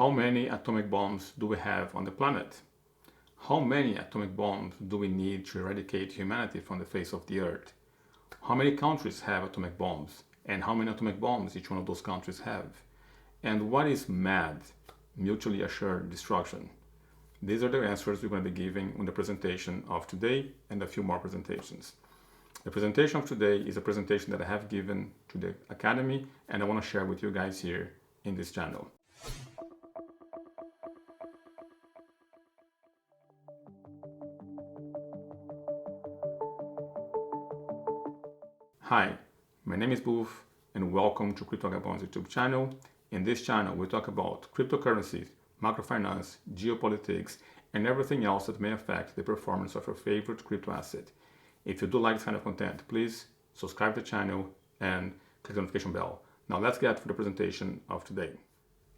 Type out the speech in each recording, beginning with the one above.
How many atomic bombs do we have on the planet? How many atomic bombs do we need to eradicate humanity from the face of the earth? How many countries have atomic bombs? And how many atomic bombs each one of those countries have? And what is MAD, mutually assured destruction? These are the answers we're going to be giving in the presentation of today and a few more presentations. The presentation of today is a presentation that I have given to the Academy, and I want to share with you guys here in this channel. Hi, my name is Booth, and welcome to Vagabonds YouTube channel. In this channel, we talk about cryptocurrencies, microfinance, geopolitics, and everything else that may affect the performance of your favorite crypto asset. If you do like this kind of content, please subscribe to the channel and click the notification bell. Now let's get to the presentation of today.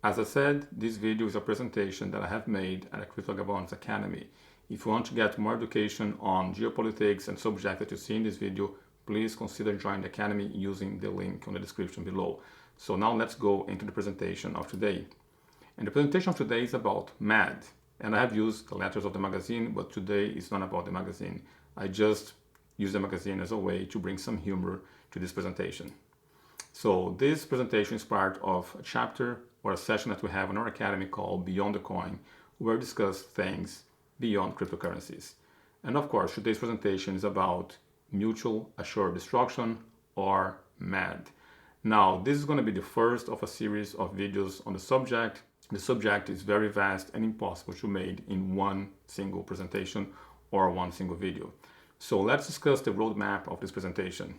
As I said, this video is a presentation that I have made at the Vagabonds Academy. If you want to get more education on geopolitics and subjects that you see in this video, please consider joining the Academy using the link on the description below. So now let's go into the presentation of today. And the presentation of today is about MAD. And I have used the letters of the magazine, but today it's not about the magazine. I just use the magazine as a way to bring some humor to this presentation. So this presentation is part of a chapter or a session that we have in our Academy called Beyond the Coin, where we discuss things beyond cryptocurrencies. And of course, today's presentation is about mutual assured destruction, or MAD. Now, this is going to be the first of a series of videos on the subject. The subject is very vast and impossible to make in one single presentation or one single video. So let's discuss the roadmap of this presentation.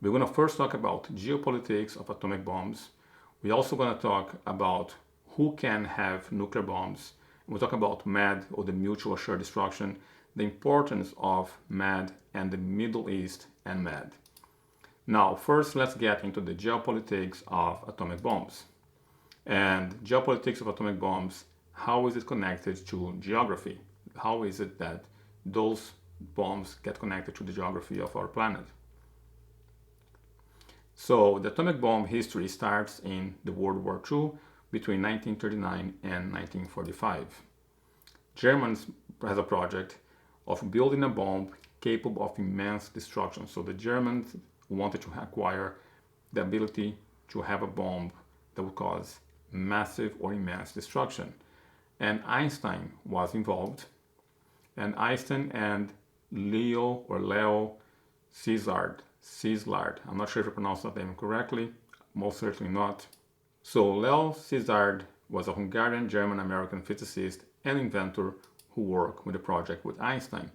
We're going to first talk about geopolitics of atomic bombs. We're also going to talk about who can have nuclear bombs. We'll talk about MAD, or the mutual assured destruction, the importance of MAD, and the Middle East and MAD. Now, first, let's get into the geopolitics of atomic bombs. And geopolitics of atomic bombs, how is it connected to geography? How is it that those bombs get connected to the geography of our planet? So, the atomic bomb history starts in the World War II between 1939 and 1945. Germany has a project of building a bomb capable of immense destruction. So the Germans wanted to acquire the ability to have a bomb that would cause massive or immense destruction. And Einstein was involved. And Einstein and Leo Szilard, I'm not sure if I pronounced that name correctly, most certainly not. So Leo Szilard was a Hungarian, German-American physicist and inventor who worked with the project with Einstein.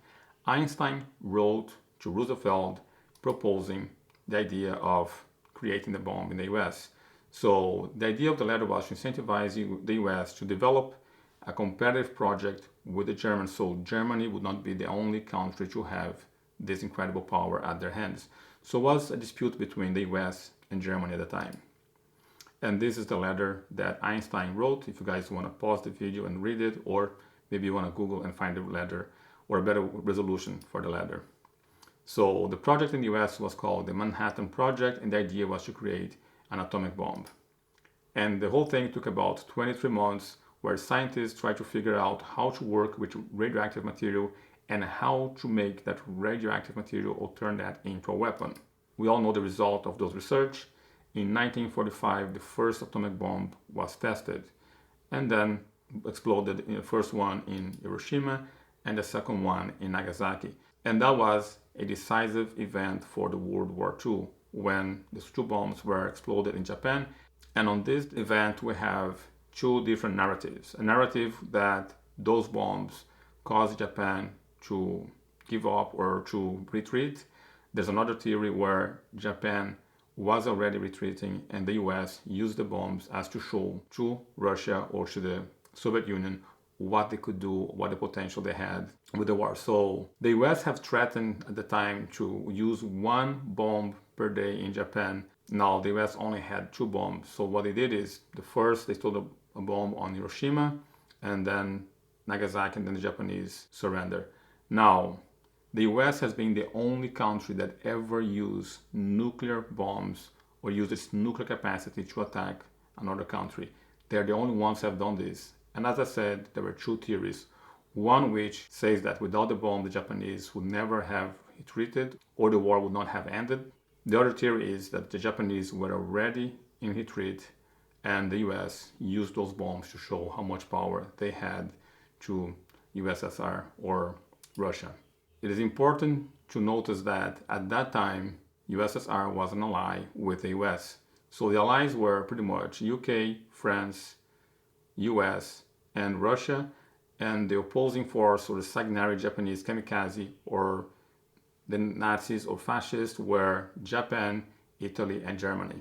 Einstein wrote to Roosevelt proposing the idea of creating the bomb in the US. So the idea of the letter was to incentivize the US to develop a competitive project with the Germans, so Germany would not be the only country to have this incredible power at their hands. So it was a dispute between the US and Germany at the time. And this is the letter that Einstein wrote. If you guys want to pause the video and read it, or maybe you want to Google and find the letter or a better resolution for the letter. So the project in the US was called the Manhattan Project, and the idea was to create an atomic bomb. And the whole thing took about 23 months, where scientists tried to figure out how to work with radioactive material and how to make that radioactive material or turn that into a weapon. We all know the result of those research. In 1945, the first atomic bomb was tested and then exploded, in the first one in Hiroshima and the second one in Nagasaki. And that was a decisive event for the World War II, when these two bombs were exploded in Japan. And on this event, we have two different narratives. A narrative that those bombs caused Japan to give up or to retreat. There's another theory where Japan was already retreating and the US used the bombs as to show to Russia or to the Soviet Union what they could do, what the potential they had with the war. So the US have threatened at the time to use one bomb per day in Japan. Now the US only had two bombs. So what they did is, the first they stole a bomb on Hiroshima, and then Nagasaki, and then the Japanese surrender. Now, the US has been the only country that ever used nuclear bombs or used its nuclear capacity to attack another country. They're the only ones who have done this. And as I said, there were two theories. One which says that without the bomb, the Japanese would never have retreated or the war would not have ended. The other theory is that the Japanese were already in retreat and the US used those bombs to show how much power they had to USSR or Russia. It is important to notice that at that time, USSR was an ally with the US. So the allies were pretty much UK, France, US, and Russia, and the opposing force or the sanguinary Japanese kamikaze or the Nazis or fascists were Japan, Italy, and Germany.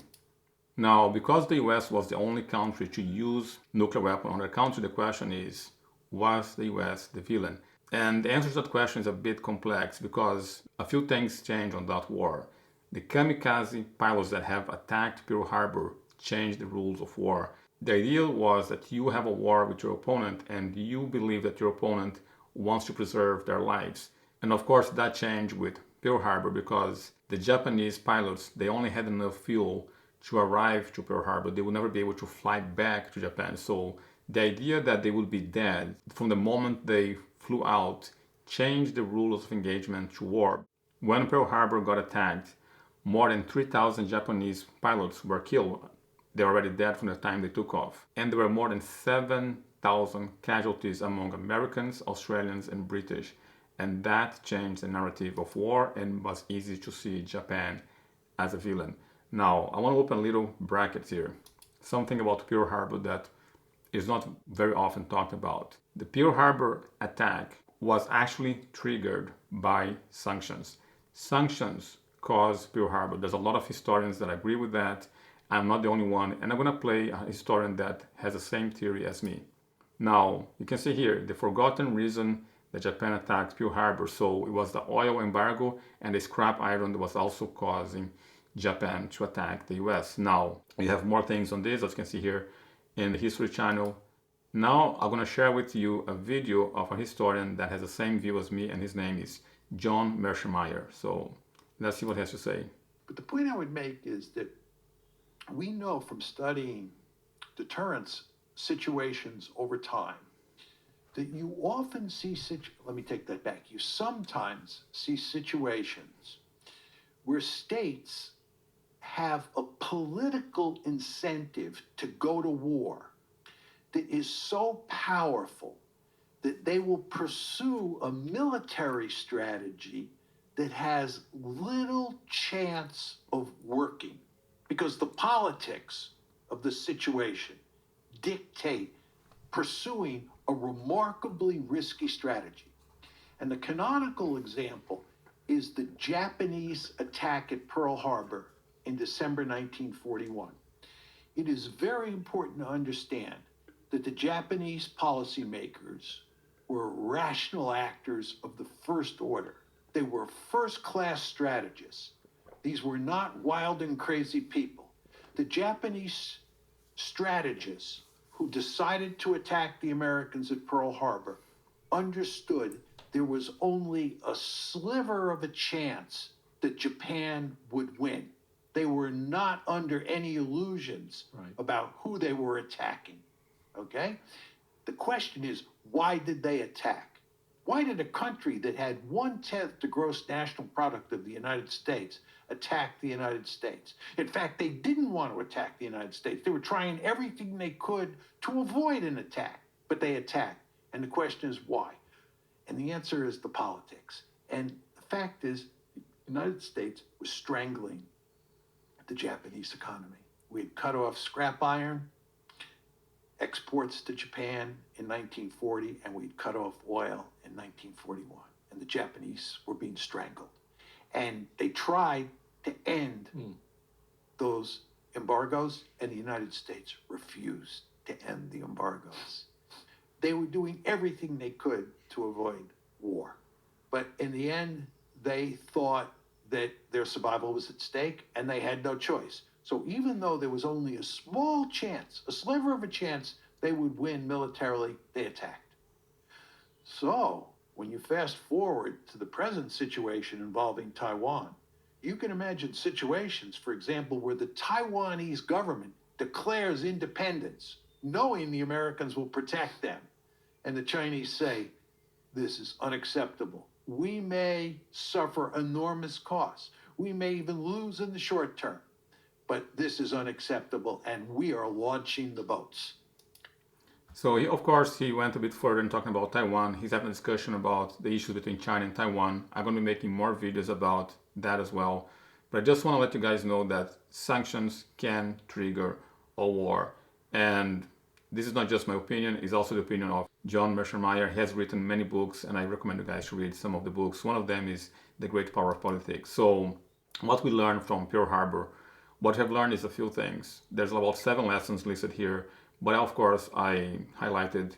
Now, because the US was the only country to use nuclear weapons on their country, the question is, was the US the villain? And the answer to that question is a bit complex because a few things changed on that war. The kamikaze pilots that have attacked Pearl Harbor changed the rules of war. The idea was that you have a war with your opponent and you believe that your opponent wants to preserve their lives. And of course that changed with Pearl Harbor because the Japanese pilots, they only had enough fuel to arrive to Pearl Harbor. They would never be able to fly back to Japan. So the idea that they would be dead from the moment they flew out changed the rules of engagement to war. When Pearl Harbor got attacked, more than 3,000 Japanese pilots were killed. They were already dead from the time they took off. And there were more than 7,000 casualties among Americans, Australians, and British. And that changed the narrative of war and was easy to see Japan as a villain. Now, I want to open a little bracket here. Something about Pearl Harbor that is not very often talked about. The Pearl Harbor attack was actually triggered by sanctions. Sanctions caused Pearl Harbor. There's a lot of historians that agree with that. I'm not the only one, and I'm going to play a historian that has the same theory as me. Now, you can see here the forgotten reason that Japan attacked Pearl Harbor. So it was the oil embargo and the scrap iron that was also causing Japan to attack the US. Now, we have more things on this, as you can see here in the History Channel. Now, I'm going to share with you a video of a historian that has the same view as me, and his name is John Mearsheimer. So let's see what he has to say. But the point I would make is that we know from studying deterrence situations over time that you often see, let me take that back, you sometimes see situations where states have a political incentive to go to war that is so powerful that they will pursue a military strategy that has little chance of working because the politics of the situation dictate pursuing a remarkably risky strategy. And the canonical example is the Japanese attack at Pearl Harbor in December 1941. It is very important to understand that the Japanese policymakers were rational actors of the first order. They were first-class strategists. These were not wild and crazy people. The Japanese strategists who decided to attack the Americans at Pearl Harbor understood there was only a sliver of a chance that Japan would win. They were not under any illusions about who they were attacking, okay? The question is, why did they attack? Why did a country that had 1/10 the gross national product of the United States attack the United States? In fact, they didn't want to attack the United States. They were trying everything they could to avoid an attack, but they attacked. And the question is why? And the answer is the politics. And the fact is, the United States was strangling the Japanese economy. We had cut off scrap iron exports to Japan in 1940, and we'd cut off oil in 1941. And the Japanese were being strangled. And they tried to end those embargoes, and the United States refused to end the embargoes. They were doing everything they could to avoid war. But in the end, they thought that their survival was at stake, and they had no choice. So even though there was only a small chance, a sliver of a chance, they would win militarily, they attacked. So when you fast forward to the present situation involving Taiwan, you can imagine situations, for example, where the Taiwanese government declares independence knowing the Americans will protect them. And the Chinese say, this is unacceptable. We may suffer enormous costs. We may even lose in the short term, but this is unacceptable, and we are launching the boats. So of course, he went a bit further in talking about Taiwan. He's having a discussion about the issues between China and Taiwan. I'm going to be making more videos about that as well. But I just want to let you guys know that sanctions can trigger a war. And this is not just my opinion, it's also the opinion of John Mearsheimer. He has written many books, and I recommend you guys to read some of the books. One of them is The Great Power of Politics. So what we learned from Pearl Harbor, what we have learned is a few things. There's about 7 lessons listed here, but of course I highlighted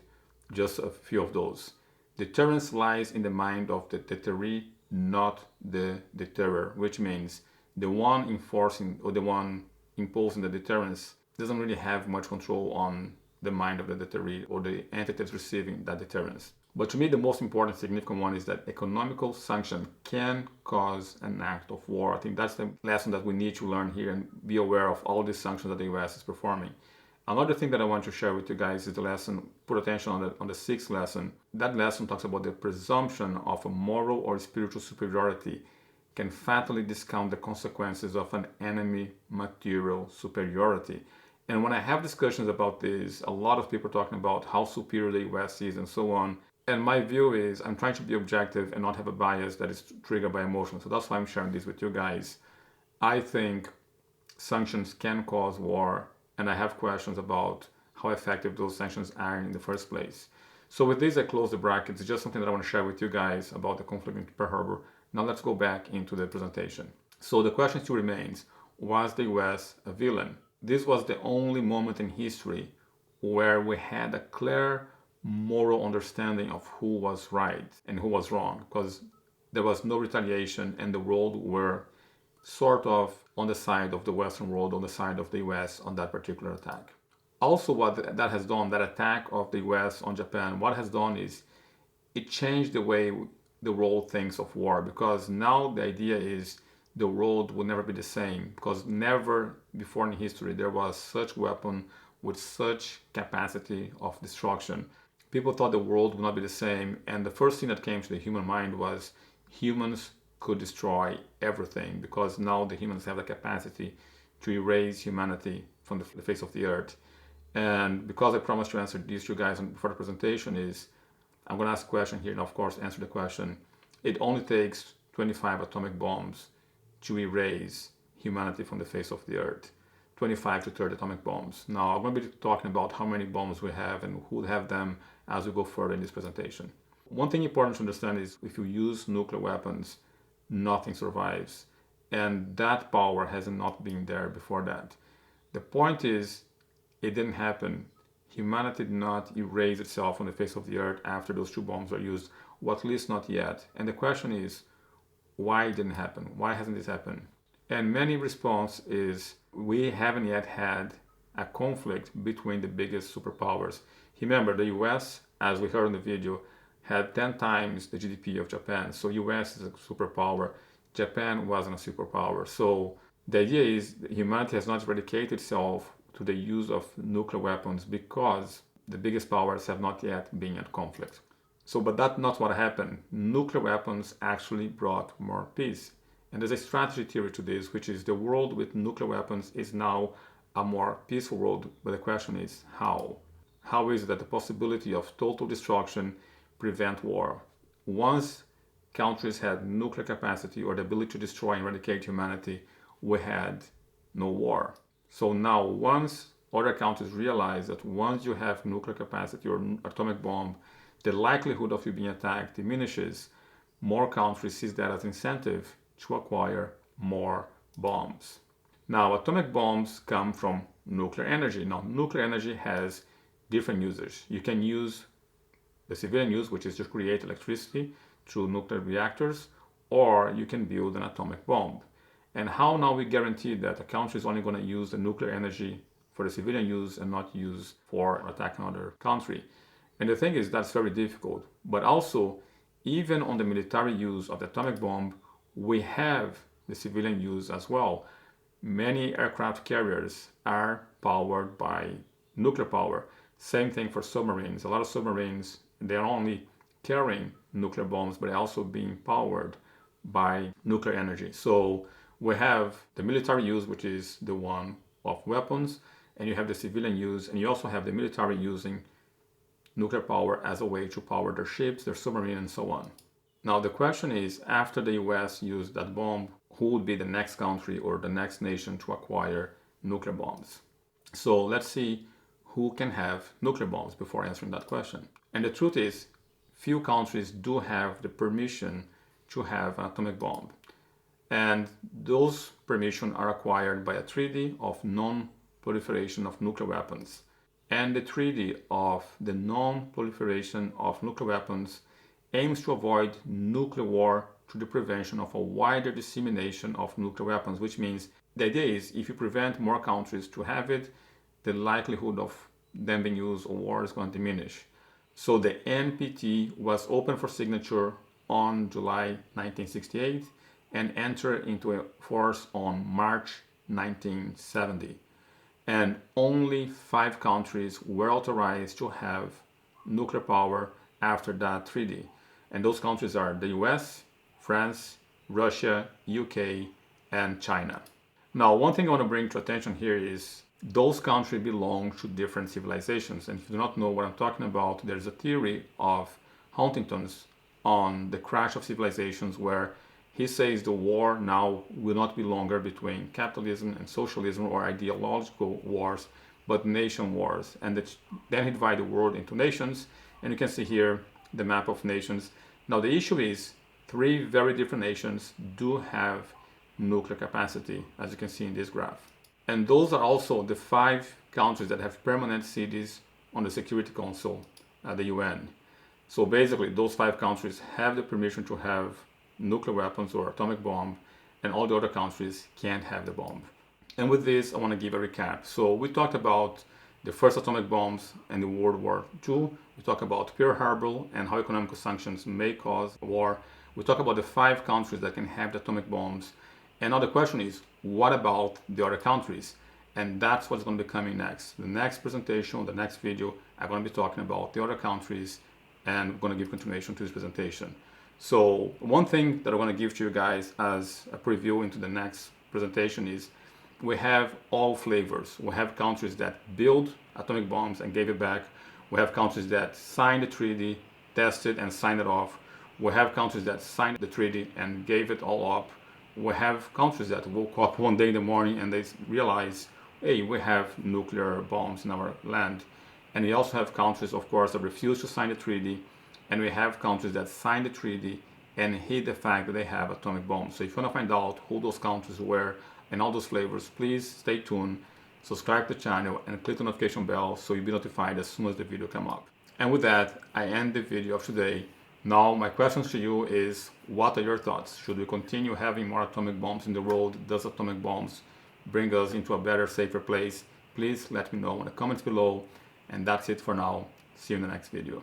just a few of those. Deterrence lies in the mind of the deterree, not the deterrer, which means the one enforcing or the one imposing the deterrence doesn't really have much control on the mind of the deterree or the entities receiving that deterrence. But to me, the most important, significant one is that economical sanction can cause an act of war. I think that's the lesson that we need to learn here and be aware of all these sanctions that the US is performing. Another thing that I want to share with you guys is the lesson, put attention on the 6th lesson. That lesson talks about the presumption of a moral or spiritual superiority can fatally discount the consequences of an enemy material superiority. And when I have discussions about this, a lot of people are talking about how superior the US is and so on. And my view is I'm trying to be objective and not have a bias that is triggered by emotion. So that's why I'm sharing this with you guys. I think sanctions can cause war, and I have questions about how effective those sanctions are in the first place. So with this, I close the brackets. It's just something that I want to share with you guys about the conflict in Pearl Harbor. Now let's go back into the presentation. So the question still remains, was the US a villain? This was the only moment in history where we had a clear moral understanding of who was right and who was wrong, because there was no retaliation and the world were sort of on the side of the Western world, on the side of the US on that particular attack. Also, what that has done, that attack of the US on Japan, what it has done is it changed the way the world thinks of war, because now the idea is the world will never be the same, because never before in history there was such weapon with such capacity of destruction. People thought the world would not be the same, and the first thing that came to the human mind was humans could destroy everything, because now the humans have the capacity to erase humanity from the face of the earth. And because I promised to answer these two guys before the presentation, is I'm going to ask a question here and of course answer the question. It only takes 25 atomic bombs to erase humanity from the face of the earth. 25 to 30 atomic bombs. Now I'm going to be talking about how many bombs we have and who have them as we go further in this presentation. One thing important to understand is if you use nuclear weapons, nothing survives. And that power has not been there before that. The point is, it didn't happen. Humanity did not erase itself on the face of the earth after those 2 bombs were used, or at least not yet. And the question is, why it didn't happen? Why hasn't this happened? And many response is, we haven't yet had a conflict between the biggest superpowers. Remember, the US, as we heard in the video, had 10 times the GDP of Japan. So US is a superpower. Japan wasn't a superpower. So the idea is humanity has not eradicated itself to the use of nuclear weapons because the biggest powers have not yet been at conflict. So, but that's not what happened. Nuclear weapons actually brought more peace. And there's a strategy theory to this, which is the world with nuclear weapons is now a more peaceful world. But the question is how? How is it that the possibility of total destruction prevent war? Once countries had nuclear capacity or the ability to destroy and eradicate humanity, we had no war. So now once other countries realize that once you have nuclear capacity or atomic bomb, the likelihood of you being attacked diminishes, more countries see that as incentive to acquire more bombs. Now, atomic bombs come from nuclear energy. Now, nuclear energy has different uses. You can use the civilian use, which is to create electricity through nuclear reactors, or you can build an atomic bomb. And how now we guarantee that a country is only going to use the nuclear energy for the civilian use and not use for attacking another country? And the thing is, that's very difficult. But also, even on the military use of the atomic bomb, we have the civilian use as well. Many aircraft carriers are powered by nuclear power. Same thing for submarines. A lot of submarines, they're only carrying nuclear bombs, but also being powered by nuclear energy. So we have the military use, which is the one of weapons, and you have the civilian use, and you also have the military using nuclear power as a way to power their ships, their submarine, and so on. Now the question is, after the US used that bomb, who would be the next country or the next nation to acquire nuclear bombs? So let's see who can have nuclear bombs before answering that question. And the truth is, few countries do have the permission to have an atomic bomb. And those permissions are acquired by a treaty of non-proliferation of nuclear weapons. And the treaty of the non-proliferation of nuclear weapons aims to avoid nuclear war through the prevention of a wider dissemination of nuclear weapons, which means the idea is if you prevent more countries to have it, the likelihood of them being used or war is going to diminish. So the NPT was open for signature on July 1968 and entered into force on March 1970. And only 5 countries were authorized to have nuclear power after that treaty. And those countries are the US, France, Russia, UK, and China. Now, one thing I want to bring to attention here is those countries belong to different civilizations. And if you do not know what I'm talking about, there's a theory of Huntington's on the crash of civilizations where he says the war now will not be longer between capitalism and socialism or ideological wars, but nation wars. And then he divided the world into nations. And you can see here the map of nations. Now the issue is 3 very different nations do have nuclear capacity, as you can see in this graph. And those are also the 5 countries that have permanent cities on the Security Council at the UN. So basically those 5 countries have the permission to have nuclear weapons or atomic bomb, and all the other countries can't have the bomb. And with this, I want to give a recap. So we talked about the first atomic bombs and the World War II. We talked about Pearl Harbor and how economic sanctions may cause a war. We talked about the 5 countries that can have the atomic bombs. And now the question is, what about the other countries? And that's what's going to be coming next. The next presentation, the next video, I'm going to be talking about the other countries, and I'm going to give continuation to this presentation. So one thing that I want to give to you guys as a preview into the next presentation is we have all flavors. We have countries that build atomic bombs and gave it back. We have countries that signed the treaty, tested and signed it off. We have countries that signed the treaty and gave it all up. We have countries that woke up one day in the morning and they realize, hey, we have nuclear bombs in our land. And we also have countries, of course, that refuse to sign the treaty. And we have countries that signed the treaty and hid the fact that they have atomic bombs. So if you want to find out who those countries were and all those flavors, please stay tuned, subscribe to the channel, and click the notification bell so you'll be notified as soon as the video comes up. And with that, I end the video of today. Now, my questions to you is, what are your thoughts? Should we continue having more atomic bombs in the world? Does atomic bombs bring us into a better, safer place? Please let me know in the comments below. And that's it for now. See you in the next video.